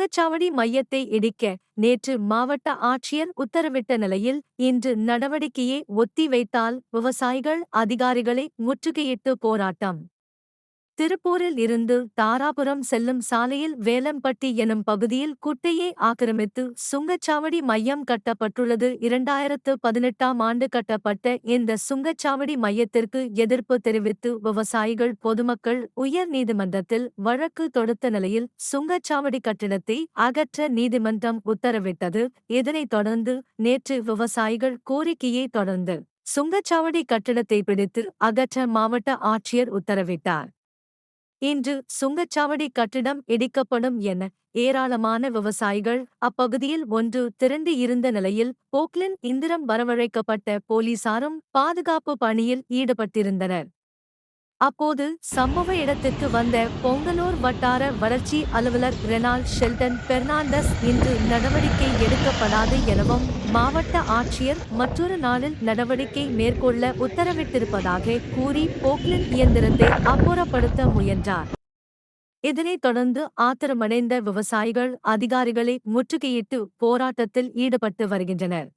சுங்கச்சாவடி மையத்தை இடிக்க நேற்று மாவட்ட ஆட்சியர் உத்தரவிட்ட நிலையில் இன்று நடவடிக்கையை ஒத்திவைத்தால் விவசாயிகள் அதிகாரிகளை முற்றுகையிட்டு போராட்டம். திருப்பூரில் இருந்து தாராபுரம் செல்லும் சாலையில் வேலம்பட்டி எனும் பகுதியில் குட்டையை ஆக்கிரமித்து சுங்கச்சாவடி மையம் கட்டப்பட்டுள்ளது. 2018ஆம் ஆண்டு கட்டப்பட்ட இந்த சுங்கச்சாவடி மையத்திற்கு எதிர்ப்பு தெரிவித்து விவசாயிகள் பொதுமக்கள் உயர் நீதிமன்றத்தில் வழக்கு தொடுத்த நிலையில் சுங்கச்சாவடி கட்டிடத்தை அகற்ற நீதிமன்றம் உத்தரவிட்டது. இதனைத் தொடர்ந்து நேற்று விவசாயிகள் கோரிக்கையை தொடர்ந்து சுங்கச்சாவடி கட்டிடத்தை பிடித்து அகற்ற மாவட்ட ஆட்சியர் உத்தரவிட்டார். இன்று சுங்கச்சாவடி கட்டிடம் இடிக்கப்படும் என ஏராளமான விவசாயிகள் அப்பகுதியில் ஒன்று திரண்டு இருந்த நிலையில் போக்லின் இயந்திரம் வரவழைக்கப்பட்ட போலீசாரும் பாதுகாப்பு பணியில் ஈடுபட்டிருந்தனர். அப்போது சம்பவ இடத்திற்கு வந்த பொங்கலூர் வட்டார வளர்ச்சி அலுவலர் ரெனால்ட் ஷெல்டன் பெர்னாண்டஸ் இன்று நடவடிக்கை எடுக்கப்படாது எனவும் மாவட்ட ஆட்சியர் மற்றொரு நாளில் நடவடிக்கை மேற்கொள்ள உத்தரவிட்டிருப்பதாக கூறி போக்லின் இயந்திரத்தை அப்புறப்படுத்த முயன்றார். இதனைத் தொடர்ந்து ஆத்திரமடைந்த விவசாயிகள் அதிகாரிகளை முற்றுகையிட்டு போராட்டத்தில் ஈடுபட்டு வருகின்றனர்.